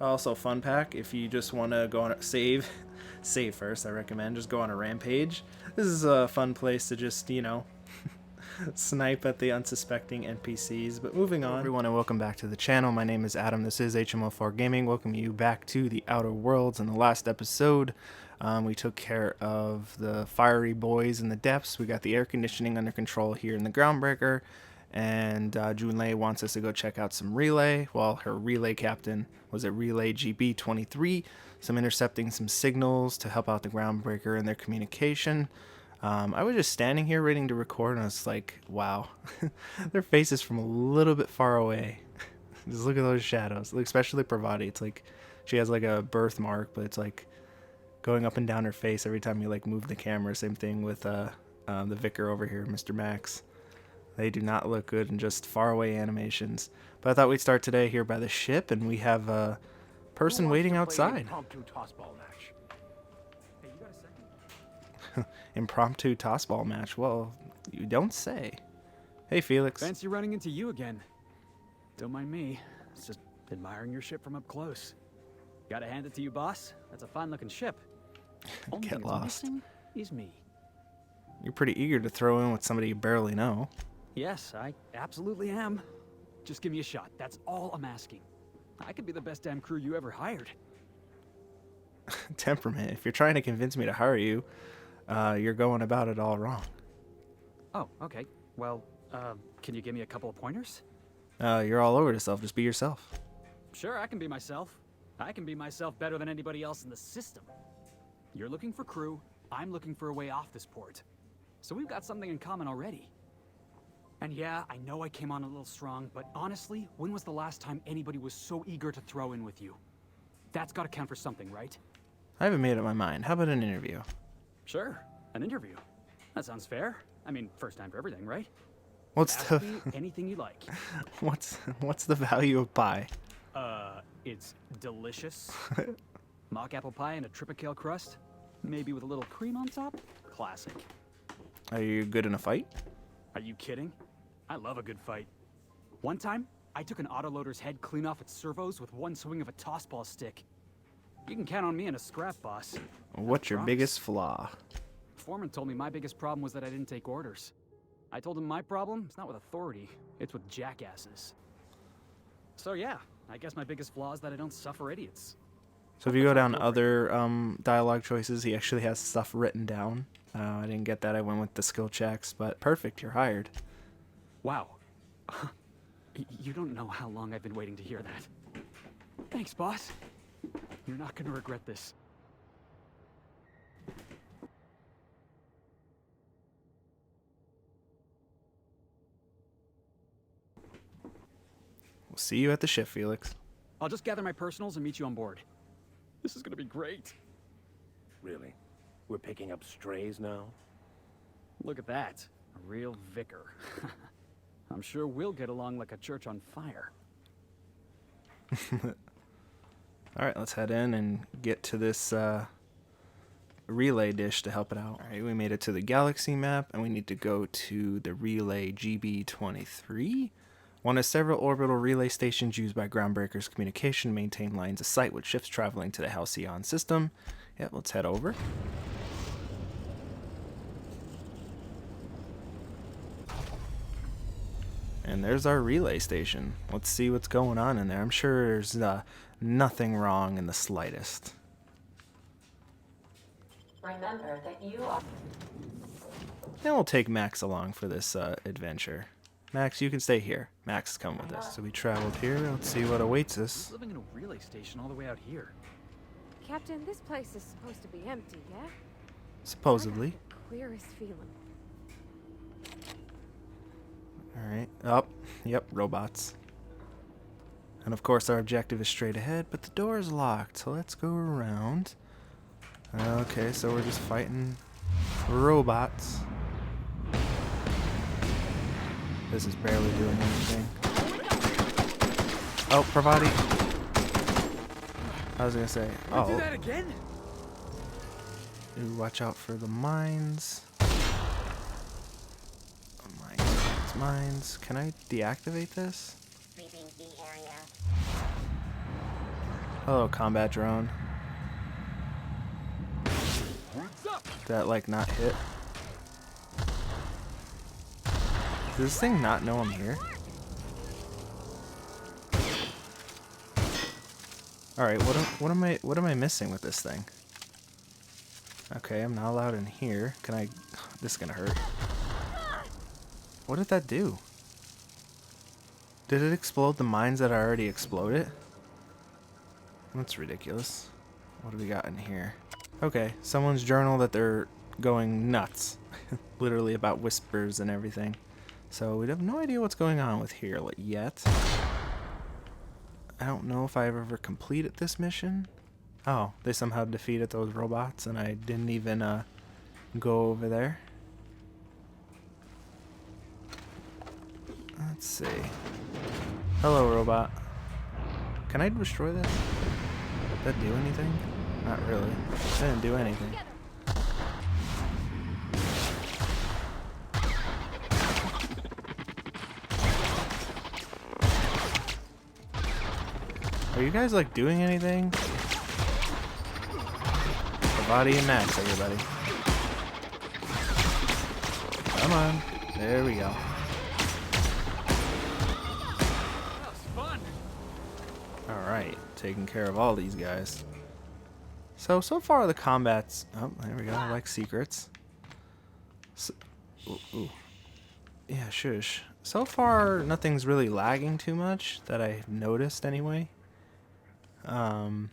Also, fun pack, if you just want to go on a save first, I recommend just go on a rampage. This is a fun place to just, you know, snipe at the unsuspecting NPCs. But moving on, everyone, and welcome back to the channel. My name is Adam. This is HMO4 Gaming. Welcome you back to the Outer Worlds. In the last episode, we took care of the fiery boys in the depths. We got the air conditioning under control here in the Groundbreaker, and Junlei wants us to go check out some relay. Well, her relay captain was at Relay GB23, some intercepting some signals to help out the Groundbreaker in their communication. I was just standing here waiting to record, and I was like, wow, their faces from a little bit far away. Just look at those shadows, especially Pravati. It's like she has like a birthmark, but it's like going up and down her face every time you like move the camera. Same thing with the vicar over here, Mr. Max. They do not look good in just far away animations. But I thought we'd start today here by the ship, and we have a person waiting outside. Impromptu tossball match. Well, you don't say. Hey, Felix. Fancy running into you again. Don't mind me. It's just admiring your ship from up close. Gotta hand it to you, boss. That's a fine-looking ship. Only Get thing lost. missing is me. You're pretty eager to throw in with somebody you barely know. Yes, I absolutely am. Just give me a shot. That's all I'm asking. I could be the best damn crew you ever hired. Temperament. If you're trying to convince me to hire you, you're going about it all wrong. Oh, okay. Well, can you give me a couple of pointers? You're all over yourself. Just be yourself. Sure, I can be myself. I can be myself better than anybody else in the system. You're looking for crew. I'm looking for a way off this port. So we've got something in common already. And yeah, I know I came on a little strong, but honestly, when was the last time anybody was so eager to throw in with you? That's gotta count for something, right? I haven't made up my mind. How about an interview? Sure, an interview. That sounds fair. I mean, first time for everything, right? What's Ask the me anything you like. what's the value of pie? It's delicious. Mock apple pie and a tripicale crust, maybe with a little cream on top. Classic. Are you good in a fight? Are you kidding? I love a good fight. One time, I took an autoloader's head clean off its servos with one swing of a tossball stick. You can count on me in a scrap, boss. What's your biggest flaw? Foreman told me my biggest problem was that I didn't take orders. I told him my problem is not with authority, it's with jackasses. So yeah, I guess my biggest flaw is that I don't suffer idiots. So if you go down other dialogue choices, he actually has stuff written down. I didn't get that. I went with the skill checks, but perfect. You're hired. Wow. You don't know how long I've been waiting to hear that. Thanks, boss. You're not gonna regret this. We'll see you at the ship, Felix. I'll just gather my personals and meet you on board. This is gonna be great. Really? We're picking up strays now? Look at that. A real vicar. I'm sure we'll get along like a church on fire. Alright, let's head in and get to this relay dish to help it out. Alright, we made it to the galaxy map, and we need to go to the relay GB23. One of several orbital relay stations used by Groundbreaker's communication to maintain lines of sight with ships traveling to the Halcyon system. Yep, let's head over. And there's our relay station. Let's see what's going on in there. I'm sure there's nothing wrong in the slightest. Remember that you are... And we'll take Max along for this adventure. Max, you can stay here. Max is coming with us. So we traveled here. Let's see what awaits us. Living in a relay station all the way out here. Captain, this place is supposed to be empty, yeah? Supposedly. I got the queerest feeling. Alright. Oh, yep, robots. And of course our objective is straight ahead, but the door is locked, so let's go around. Okay, so we're just fighting robots. This is barely doing anything. Oh, Pravati. I was gonna say, oh. Do that again? Ooh, watch out for the mines. Mines. Can I deactivate this? Hello, combat drone. Did that like not hit? Does this thing not know I'm here? All right, what am I missing with this thing? Okay, I'm not allowed in here. Can I? This is gonna hurt. What did that do? Did it explode the mines that I already exploded? That's ridiculous. What do we got in here? Okay, someone's journal that they're going nuts. Literally about whispers and everything. So we have no idea what's going on with here yet. I don't know if I've ever completed this mission. Oh, they somehow defeated those robots and I didn't even go over there. Let's see. Hello, robot. Can I destroy this? Did that do anything? Not really. It didn't do anything. Are you guys like doing anything? Body and max, everybody. Come on. There we go. That was fun. Alright, taking care of all these guys. So far the combat's... Oh, there we go. I like secrets. Ooh. Yeah, shush. So far, nothing's really lagging too much that I've noticed anyway. So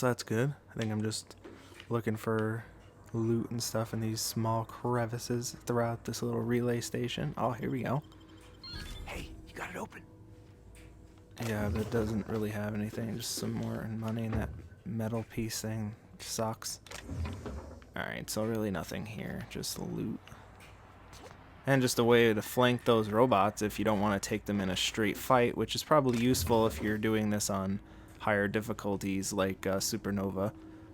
that's good. I think I'm just looking for loot and stuff in these small crevices throughout this little relay station. Oh, here we go. Hey, you got it open. Yeah, that doesn't really have anything. Just some more money, and that metal piece thing sucks. Alright, so really nothing here. Just loot. And just a way to flank those robots if you don't want to take them in a straight fight, which is probably useful if you're doing this on higher difficulties like Supernova.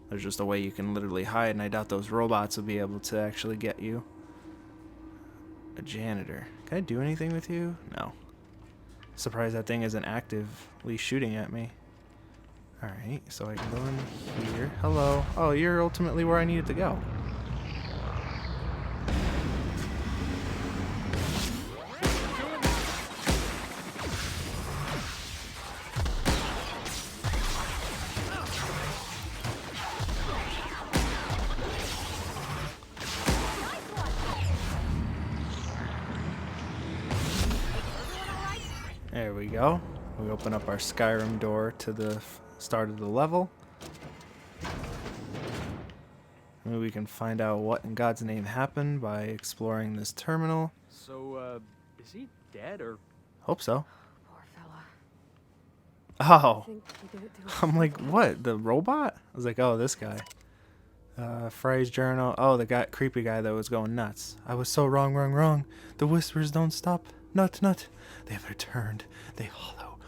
There's just a way you can literally hide, and I doubt those robots will be able to actually get you. A janitor. Can I do anything with you? No. Surprised that thing isn't actively shooting at me. Alright, so I can go in here. Hello. Oh, you're ultimately where I needed to go. There we go. We open up our Skyrim door to the start of the level. Maybe we can find out what in God's name happened by exploring this terminal. So, is he dead or? Hope so. Poor fella. Oh, Think he did it to I'm like, himself. what? The robot? I was like, oh, this guy. Frey's journal. Oh, the guy, creepy guy that was going nuts. I was so wrong. The whispers don't stop. Nut. They have returned. They hollow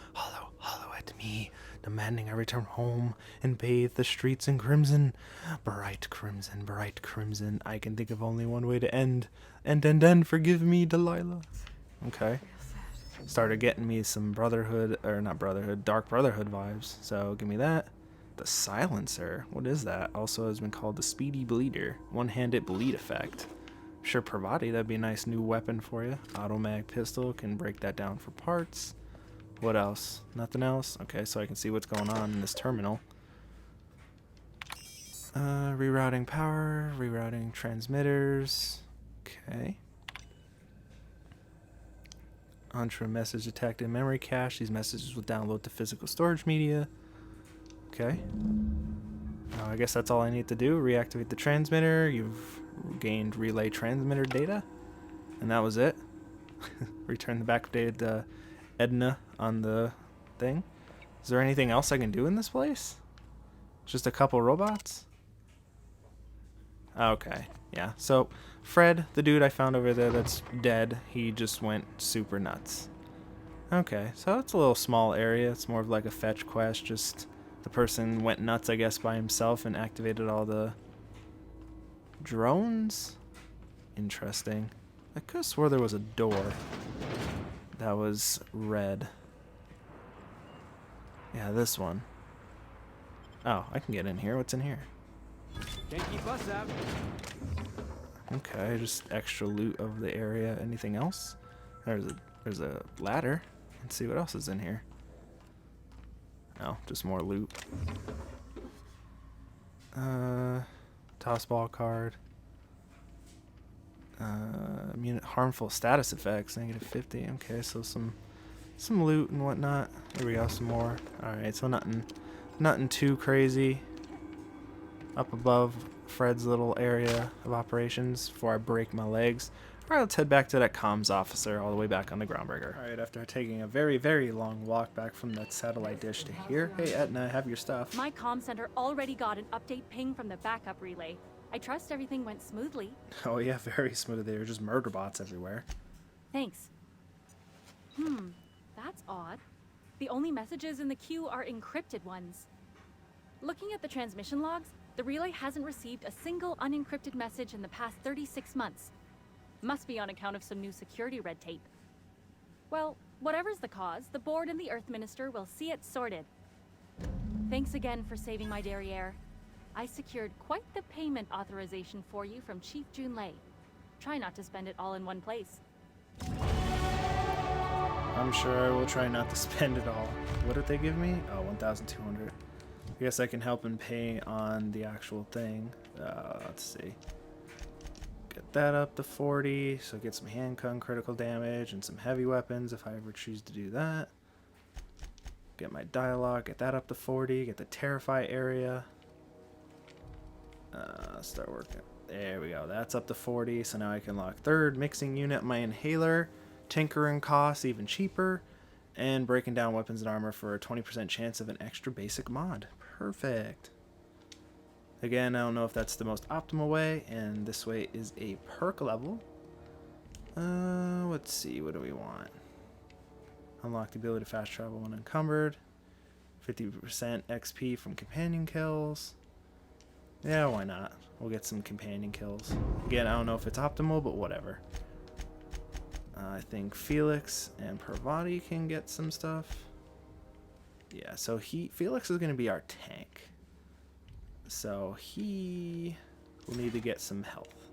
at me, demanding I return home and bathe the streets in crimson. Bright crimson. I can think of only one way to end. And forgive me, Delilah. Okay. Started getting me some Dark Brotherhood vibes. So give me that. The Silencer. What is that? Also has been called the Speedy Bleeder. One-handed bleed effect. Sure, Pravati, that'd be a nice new weapon for you. Automag pistol, can break that down for parts. What else? Nothing else? Okay, so I can see what's going on in this terminal. Rerouting power, rerouting transmitters. Okay. Untrue message detected in memory cache. These messages will download to physical storage media. Okay. I guess that's all I need to do. Reactivate the transmitter. You've gained relay transmitter data. And that was it. Return the backdated Edna on the thing. Is there anything else I can do in this place? Just a couple robots? Okay. Yeah. So Fred, the dude I found over there that's dead, he just went super nuts. Okay. So it's a little small area. It's more of like a fetch quest. Just the person went nuts, I guess, by himself and activated all the drones. Interesting. I could have swore there was a door that was red. Yeah, this one. Oh, I can get in here. What's in here? Can't keep us out. Okay, just extra loot of the area. Anything else? There's a ladder. Let's see what else is in here. Oh, just more loot. Toss ball card. Harmful status effects, -50. Okay, so some loot and whatnot. Here we go, some more. Alright, so nothing too crazy. Up above Fred's little area of operations before I break my legs. Alright, let's head back to that comms officer all the way back on the Groundbreaker. Alright, after taking a very, very long walk back from that satellite dish to here. Hey Etna, have your stuff. My comm center already got an update ping from the backup relay. I trust everything went smoothly. Oh yeah, very smooth. There were just murder bots everywhere. Thanks. That's odd. The only messages in the queue are encrypted ones. Looking at the transmission logs, the relay hasn't received a single unencrypted message in the past 36 months. Must be on account of some new security red tape. Well, whatever's the cause, the board and the Earth Minister will see it sorted. Thanks again for saving my derriere. I secured quite the payment authorization for you from Chief Junlei. Try not to spend it all in one place. I'm sure I will try not to spend it all. What did they give me? Oh, 1,200. I guess I can help in pay on the actual thing. Let's see. Get that up to 40, so get some handgun critical damage and some heavy weapons if I ever choose to do that. Get my dialogue, get that up to 40, get the Terrify area. Start working. There we go, that's up to 40, so now I can lock third mixing unit, my inhaler, tinkering costs even cheaper, and breaking down weapons and armor for a 20% chance of an extra basic mod. Perfect. Again, I don't know if that's the most optimal way, and this way is a perk level. Let's see, what do we want? Unlock the ability to fast travel when encumbered. 50% XP from companion kills. Yeah, why not? We'll get some companion kills. Again, I don't know if it's optimal, but whatever. I think Felix and Parvati can get some stuff. Yeah, so Felix is going to be our tank. So he will need to get some health.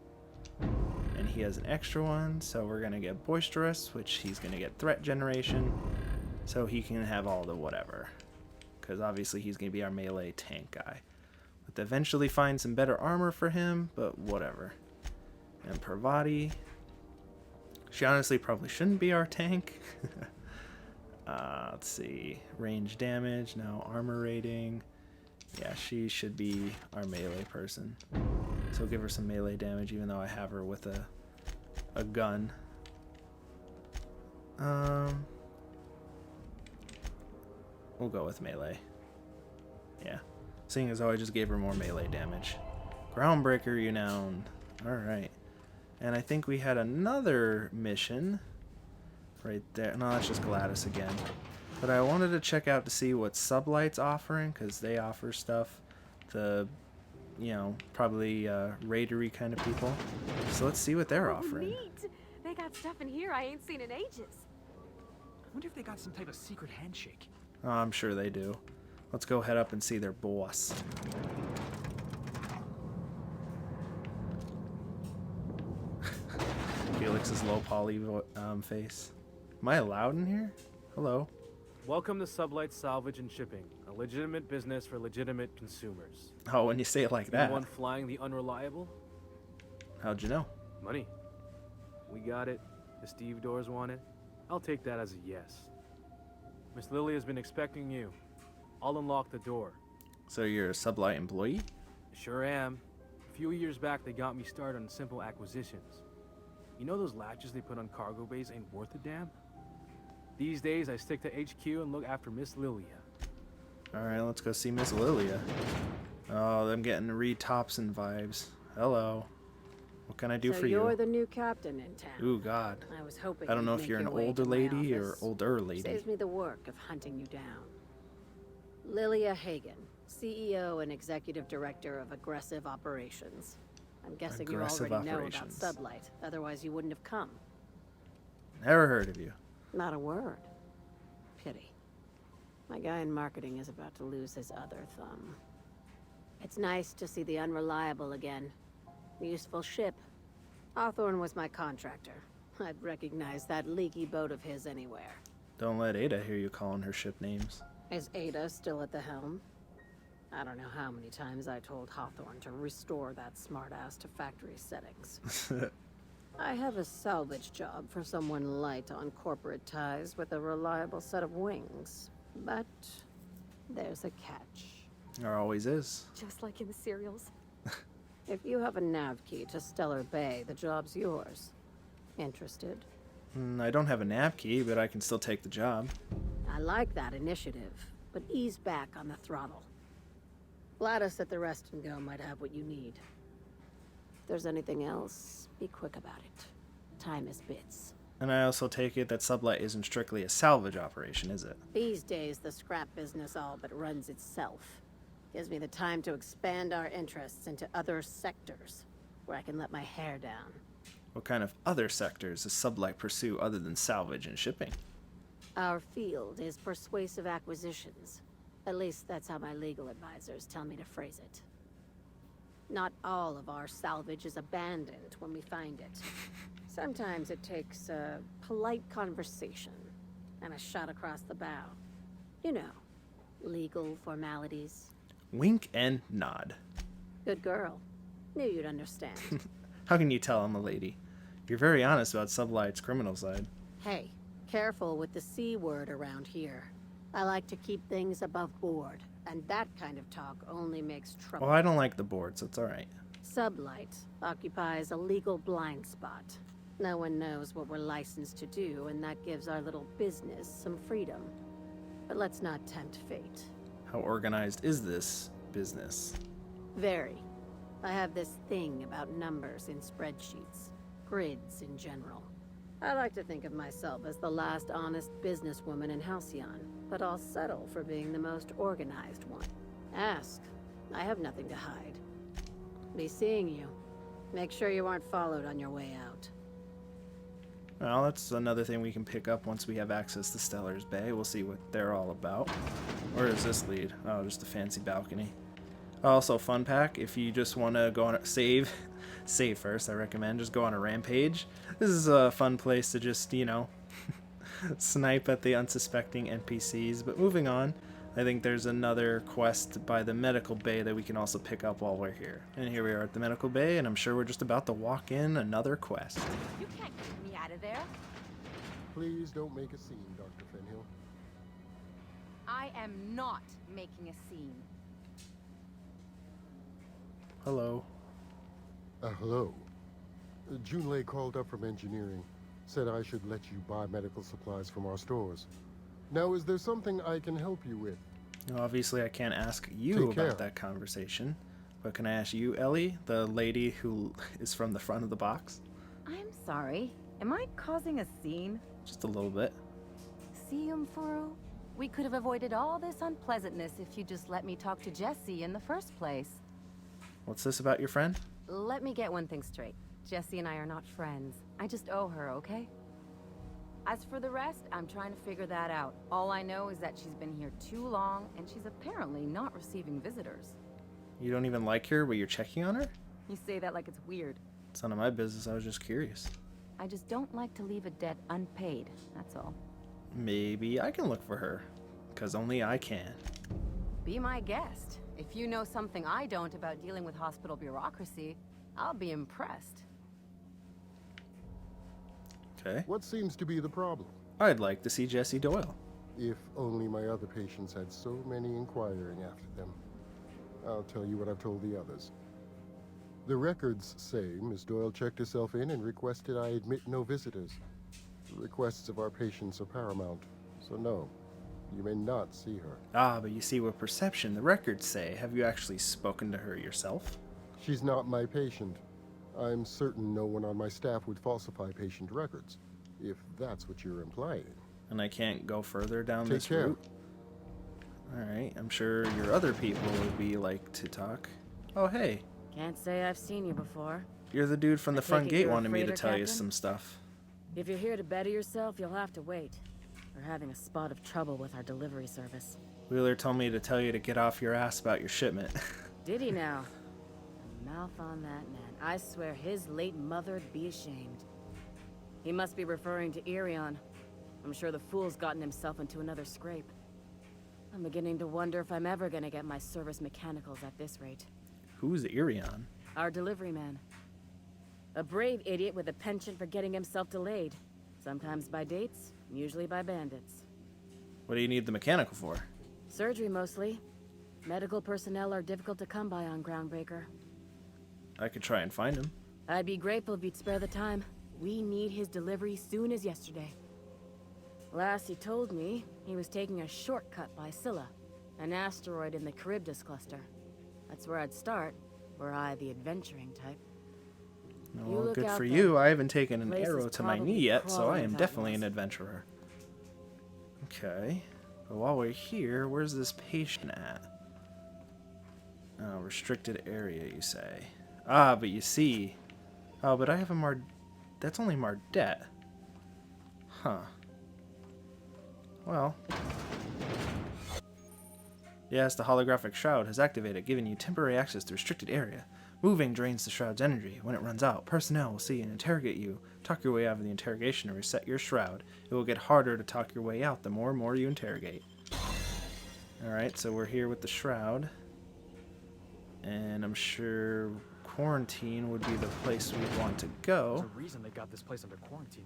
And he has an extra one, so we're going to get Boisterous, which he's going to get threat generation. So he can have all the whatever. Because obviously he's going to be our melee tank guy. But to eventually find some better armor for him, but whatever. And Parvati. She honestly probably shouldn't be our tank. Let's see. Range damage, no armor rating. Yeah, she should be our melee person. So give her some melee damage even though I have her with a gun. We'll go with melee. Yeah. Seeing as though I just gave her more melee damage. Groundbreaker renowned. Alright. And I think we had another mission right there. No, that's just Gladys again. But I wanted to check out to see what Sublight's offering, because they offer stuff to, you know, probably raidery kind of people. So let's see what they're offering. Neat. They got stuff in here I ain't seen in ages. I wonder if they got some type of secret handshake. Oh, I'm sure they do. Let's go head up and see their boss. Felix's low poly face. Am I allowed in here? Hello. Welcome to Sublight Salvage and Shipping, a legitimate business for legitimate consumers. Oh, when you say it like that. Anyone flying the unreliable? How'd you know? Money. We got it. The Steve Doors want it. I'll take that as a yes. Miss Lily has been expecting you. I'll unlock the door. So you're a Sublight employee? Sure am. A few years back, they got me started on simple acquisitions. You know those latches they put on cargo bays ain't worth a damn? These days, I stick to HQ and look after Miss Lilia. Alright, let's go see Miss Lilia. Oh, I'm getting Reed Thompson vibes. Hello. What can I do for you? So you're the new captain in town. Ooh, God. I was hoping I don't know you'd if you're make an your way older to my lady or office. older lady. Saves me the work of hunting you down. Lilia Hagen, CEO and Executive Director of Aggressive Operations. I'm guessing Aggressive you already Operations. know about Sublight, otherwise you wouldn't have come. Never heard of you. Not a word. Pity. My guy in marketing is about to lose his other thumb. It's nice to see the Unreliable again. Useful ship. Hawthorne was my contractor. I'd recognize that leaky boat of his anywhere. Don't let Ada hear you calling her ship names. Is Ada still at the helm? I don't know how many times I told Hawthorne to restore that smartass to factory settings. I have a salvage job for someone light on corporate ties with a reliable set of wings. But there's a catch. There always is. Just like in the serials. If you have a nav key to Stellar Bay, the job's yours. Interested? I don't have a nav key, but I can still take the job. I like that initiative, but ease back on the throttle. Gladys at the Rest and Go might have what you need. If there's anything else, be quick about it. Time is bits. And I also take it that Sublight isn't strictly a salvage operation, is it? These days, the scrap business all but runs itself. Gives me the time to expand our interests into other sectors, where I can let my hair down. What kind of other sectors does Sublight pursue other than salvage and shipping? Our field is persuasive acquisitions. At least that's how my legal advisors tell me to phrase it. Not all of our salvage is abandoned when we find it. Sometimes it takes a polite conversation and a shot across the bow. You know, legal formalities. Wink and nod. Good girl. Knew you'd understand. How can you tell I'm a lady? You're very honest about Sublight's criminal side. Hey, careful with the C word around here. I like to keep things above board, and that kind of talk only makes trouble. Well, I don't like the board, so it's alright. Sublight occupies a legal blind spot. No one knows what we're licensed to do, and that gives our little business some freedom. But let's not tempt fate. How organized is this business? Very. I have this thing about numbers in spreadsheets, grids in general. I like to think of myself as the last honest businesswoman in Halcyon, but I'll settle for being the most organized one. Ask. I have nothing to hide. Be seeing you. Make sure you aren't followed on your way out. Well, that's another thing we can pick up once we have access to Stellar's Bay. We'll see what they're all about. Where does this lead? Oh, just a fancy balcony. Also, fun pack, if you just want to go on a save first, I recommend just go on a rampage. This is a fun place to just, you know, snipe at the unsuspecting NPCs. But moving on, I think there's another quest by the medical bay that we can also pick up while we're here. And here we are at the medical bay, and I'm sure we're just about to walk in another quest. You can't get me out of there. Please don't make a scene, Dr. Fenhill. I am not making a scene. Hello. Hello. Junlei called up from engineering. Said I should let you buy medical supplies from our stores. Now, is there something I can help you with? Obviously, I can't ask you Take about care. that conversation. But can I ask you, Ellie, the lady who is from the front of the box? I'm sorry. Am I causing a scene? Just a little bit. See, Umfuru? We could have avoided all this unpleasantness if you just let me talk to Jessie in the first place. What's this about your friend? Let me get one thing straight. Jessie and I are not friends. I just owe her, okay? As for the rest, I'm trying to figure that out. All I know is that she's been here too long, and she's apparently not receiving visitors. You don't even like her, but you're checking on her? You say that like it's weird. It's none of my business, I was just curious. I just don't like to leave a debt unpaid, that's all. Maybe I can look for her. Because only I can. Be my guest. If you know something I don't about dealing with hospital bureaucracy, I'll be impressed. Okay. What seems to be the problem? I'd like to see Jessie Doyle. If only my other patients had so many inquiring after them. I'll tell you what I've told the others. The records say Miss Doyle checked herself in and requested I admit no visitors. The requests of our patients are paramount, so no, you may not see her. Ah, but you see what perception the records say. Have you actually spoken to her yourself? She's not my patient. I'm certain no one on my staff would falsify patient records, if that's what you're implying. And I can't go further down Take this care. route? Alright, I'm sure your other people would be like to talk. Oh, hey. Can't say I've seen you before. You're the dude from the I front take it gate you're a wanted me to freighter tell you captain? some stuff. If you're here to better yourself, you'll have to wait. We're having a spot of trouble with our delivery service. Wheeler told me to tell you to get off your ass about your shipment. did he now? Mouth on that man. I swear his late mother'd be ashamed. He must be referring to Irion. I'm sure the fool's gotten himself into another scrape. I'm beginning to wonder if I'm ever gonna get my service mechanicals at this rate. Who's Irion? Our delivery man. A brave idiot with a penchant for getting himself delayed. Sometimes by dates, usually by bandits. What do you need the mechanical for? Surgery mostly. Medical personnel are difficult to come by on Groundbreaker. I could try and find him. I'd be grateful if you'd spare the time. We need his delivery soon as yesterday. Last he told me, he was taking a shortcut by Scylla, an asteroid in the Charybdis cluster. That's where I'd start, were I the adventuring type. Well, look good out for there. you. I haven't taken an Place is arrow to my probably knee yet, so I crawling am with definitely an outlaws. adventurer. Okay. But while we're here, where's this patient at? Oh, restricted area, you say. Ah, but you see. Oh, but I have a that's only Mardet. Huh. Well. Yes, the holographic shroud has activated, giving you temporary access to restricted area. Moving drains the shroud's energy. When it runs out, personnel will see and interrogate you. Talk your way out of the interrogation and reset your shroud. It will get harder to talk your way out the more and more you interrogate. Alright, so we're here with the shroud. And I'm sure quarantine would be the place we'd want to There's go. a reason they got this place under quarantine.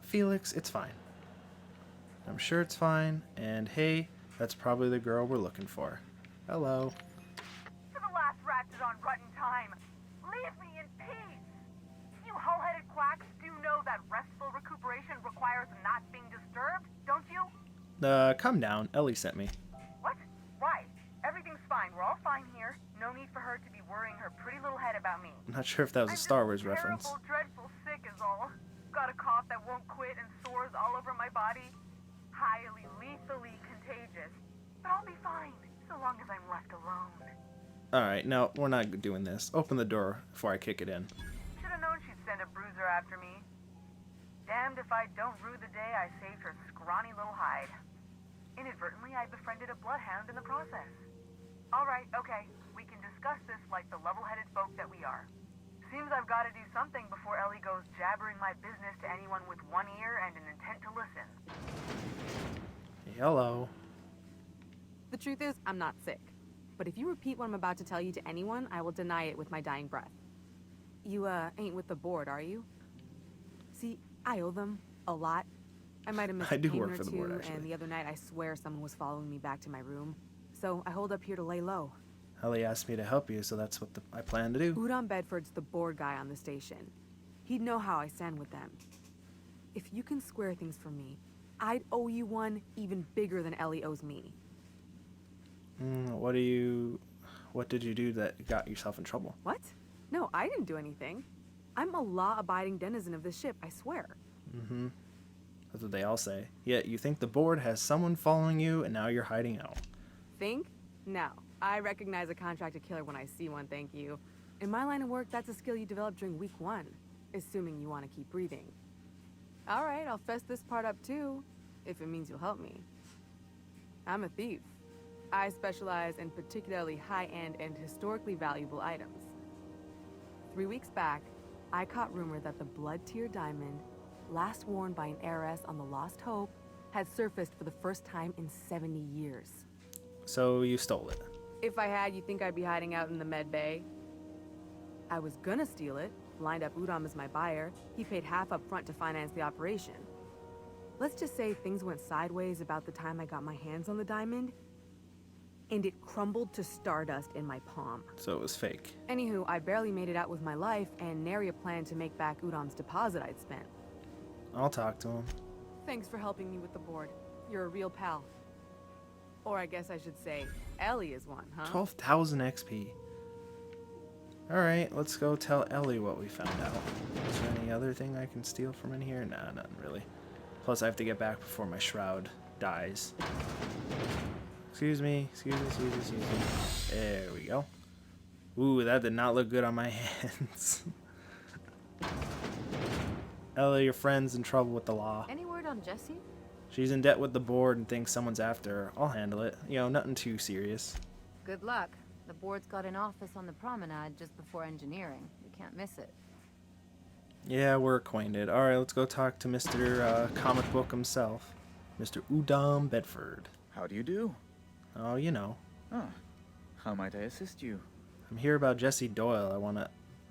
Felix, it's fine. I'm sure it's fine. And hey, that's probably the girl we're looking for. Hello. To the last ratchet on rotten time. Leave me in peace. You hull-headed quacks do know that restful recuperation requires not being disturbed, don't you? Calm down. Ellie sent me. What? Why? Everything's fine. We're all fine here. No need for her to be worrying her pretty little head about me. I'm not sure if that was a Star Wars reference. Terrible, dreadful sick is all. Got a cough that won't quit and sores all over my body. Highly, lethally contagious. But I'll be fine, so long as I'm left alone. Alright, no, we're not doing this. Open the door before I kick it in. Should have known she'd send a bruiser after me. Damned if I don't rue the day I saved her scrawny little hide. Inadvertently, I befriended a bloodhound in the process. Alright, okay. We can discuss this like the level-headed folk that we are. Seems I've got to do something before Ellie goes jabbering my business to anyone with one ear and an intent to listen. Hello. The truth is, I'm not sick. But if you repeat what I'm about to tell you to anyone, I will deny it with my dying breath. You, ain't with the board, are you? See, I owe them a lot. I might have missed I a do payment work or for the two, board, actually. and the other night I swear someone was following me back to my room. So I hold up here to lay low. Ellie asked me to help you, so that's what I plan to do. Udon Bedford's the board guy on the station. He'd know how I stand with them. If you can square things for me, I'd owe you one even bigger than Ellie owes me. What did you do that got yourself in trouble? What? No, I didn't do anything. I'm a law-abiding denizen of this ship, I swear. Mm-hmm. That's what they all say. Yet you think the board has someone following you, and now you're hiding out. Think? No. I recognize a contracted killer when I see one, thank you. In my line of work, that's a skill you develop during week 1, assuming you want to keep breathing. All right, I'll fess this part up too, if it means you'll help me. I'm a thief. I specialize in particularly high-end and historically valuable items. 3 weeks back, I caught rumor that the Blood Tier diamond, last worn by an heiress on the Lost Hope, had surfaced for the first time in 70 years. So you stole it. If I had, you think I'd be hiding out in the med bay? I was gonna steal it, lined up Udom as my buyer. He paid half up front to finance the operation. Let's just say things went sideways about the time I got my hands on the diamond, and it crumbled to stardust in my palm. So it was fake. Anywho, I barely made it out with my life, and nary a plan to make back Udom's deposit I'd spent. I'll talk to him. Thanks for helping me with the board. You're a real pal. Or I guess I should say, Ellie is one, huh? 12,000 XP. Alright, let's go tell Ellie what we found out. Is there any other thing I can steal from in here? Nah, nothing really. Plus I have to get back before my shroud dies. Excuse me. There we go. Ooh, that did not look good on my hands. Ellie, your friend's in trouble with the law. Any word on Jessie? She's in debt with the board and thinks someone's after her. I'll handle it. You know, nothing too serious. Good luck. The board's got an office on the promenade just before engineering. You can't miss it. Yeah, we're acquainted. Alright, let's go talk to Mr. Comic Book himself. Mr. Udom Bedford. How do you do? Oh, you know. Ah, how might I assist you? I'm here about Jessie Doyle. I want to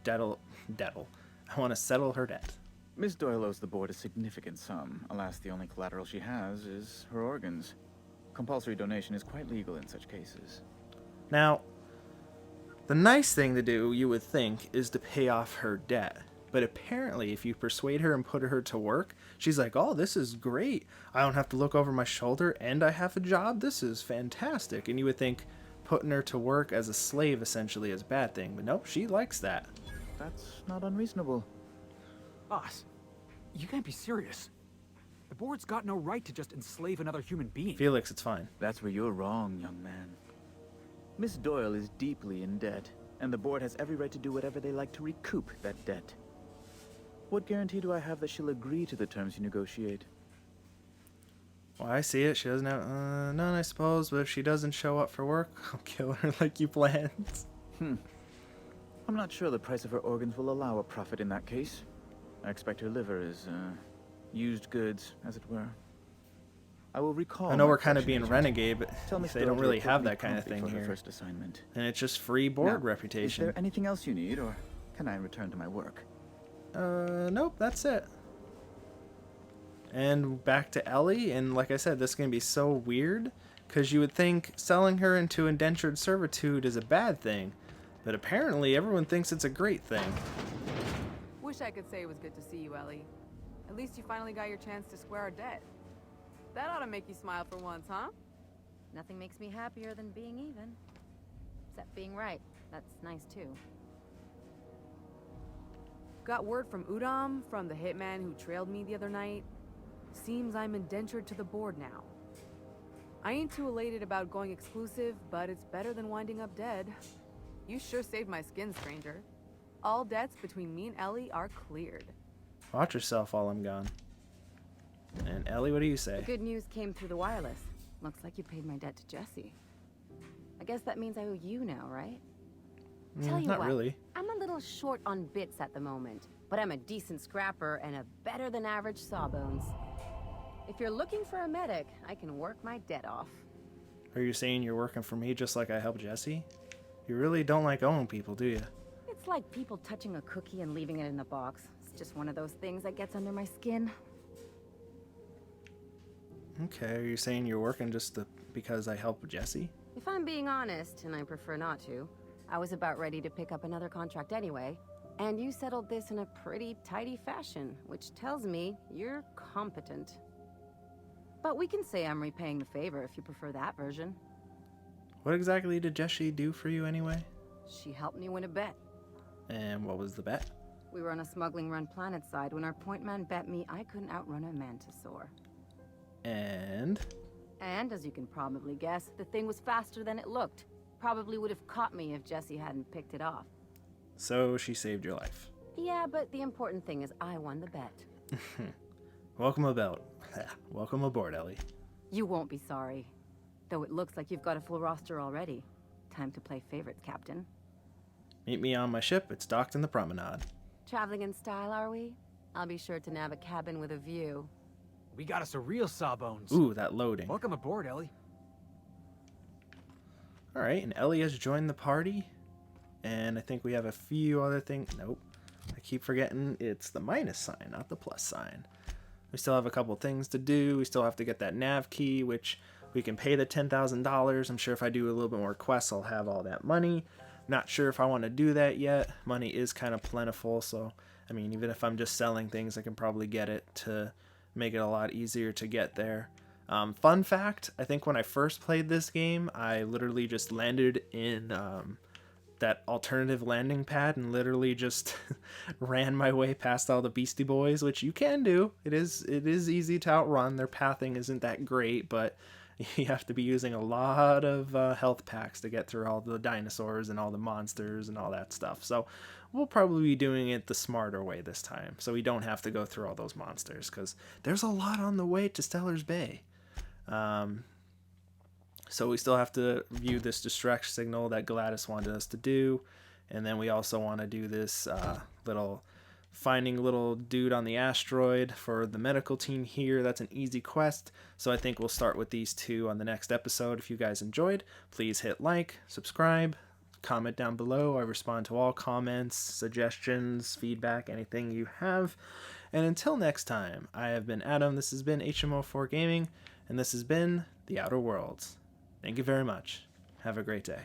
I want to settle her debt. Miss Doyle owes the board a significant sum. Alas, the only collateral she has is her organs. Compulsory donation is quite legal in such cases. Now, the nice thing to do, you would think, is to pay off her debt. But apparently, if you persuade her and put her to work, she's like, oh, this is great. I don't have to look over my shoulder and I have a job. This is fantastic. And you would think putting her to work as a slave essentially is a bad thing. But nope, she likes that. That's not unreasonable. Boss, you can't be serious. The board's got no right to just enslave another human being. Felix, it's fine. That's where you're wrong, young man. Miss Doyle is deeply in debt, and the board has every right to do whatever they like to recoup that debt. What guarantee do I have that she'll agree to the terms you negotiate? Well, I see it. She doesn't have none, I suppose. But if she doesn't show up for work, I'll kill her like you planned. I'm not sure the price of her organs will allow a profit in that case. I expect her liver is, used goods, as it were. I will recall. I know my we're kind of collection being agent. renegade, but Tell Miss they Doyle don't to really report have me that kind of promptly thing for her here. first assignment. And it's just free board Now, reputation. Is there anything else you need, or can I return to my work? Nope, that's it. And back to Ellie, and like I said, this is going to be so weird, because you would think selling her into indentured servitude is a bad thing, but apparently everyone thinks it's a great thing. Wish I could say it was good to see you, Ellie. At least you finally got your chance to square our debt. That ought to make you smile for once, huh? Nothing makes me happier than being even. Except being right. That's nice, too. Got word from Udom, from the hitman who trailed me the other night. Seems I'm indentured to the board now. I ain't too elated about going exclusive, but it's better than winding up dead. You sure saved my skin, stranger. All debts between me and Ellie are cleared. Watch yourself while I'm gone. And Ellie, what do you say? The good news came through the wireless. Looks like you paid my debt to Jessie. I guess that means I owe you now, right? Tell you not what, really. I'm a little short on bits at the moment, but I'm a decent scrapper and a better than average sawbones. If you're looking for a medic, I can work my debt off. Are you saying you're working for me just like I helped Jessie? You really don't like owning people, do you? It's like people touching a cookie and leaving it in the box. It's just one of those things that gets under my skin. Okay, are you saying you're working just because I helped Jessie? If I'm being honest, and I prefer not to, I was about ready to pick up another contract anyway, and you settled this in a pretty tidy fashion, which tells me you're competent. But we can say I'm repaying the favor if you prefer that version. What exactly did Jessie do for you anyway? She helped me win a bet. And what was the bet? We were on a smuggling run planet side when our point man bet me I couldn't outrun a mantisaur. And as you can probably guess, the thing was faster than it looked. Probably would have caught me if Jessie hadn't picked it off. so she saved your life. Yeah, but the important thing is I won the bet. Welcome aboard. Welcome aboard, Ellie. You won't be sorry. Though it looks like you've got a full roster already. Time to play favorites, Captain. Meet me on my ship. It's docked in the promenade. Traveling in style, are we? I'll be sure to nab a cabin with a view. We got us a real sawbones. Ooh, that loading. Welcome aboard, Ellie. Alright, and Ellie has joined the party. And I think we have a few other things. Nope. I keep forgetting it's the minus sign, not the plus sign. We still have a couple things to do. We still have to get that nav key, which we can pay the $10,000. I'm sure if I do a little bit more quests, I'll have all that money. Not sure if I want to do that yet. Money is kind of plentiful, so I mean, even if I'm just selling things, I can probably get it to make it a lot easier to get there. Fun fact, I think when I first played this game, I literally just landed in that alternative landing pad and literally just ran my way past all the Beastie Boys, which you can do. It is easy to outrun. Their pathing isn't that great, but you have to be using a lot of health packs to get through all the dinosaurs and all the monsters and all that stuff. So we'll probably be doing it the smarter way this time, so we don't have to go through all those monsters, because there's a lot on the way to Stellar's Bay. So we still have to view this distraction signal that Gladys wanted us to do. And then we also want to do this finding little dude on the asteroid for the medical team here. That's an easy quest. So I think we'll start with these two on the next episode. If you guys enjoyed, please hit like, subscribe, comment down below. I respond to all comments, suggestions, feedback, anything you have. And until next time, I have been Adam. This has been HMO4 Gaming, and this has been The Outer Worlds. Thank you very much. Have a great day.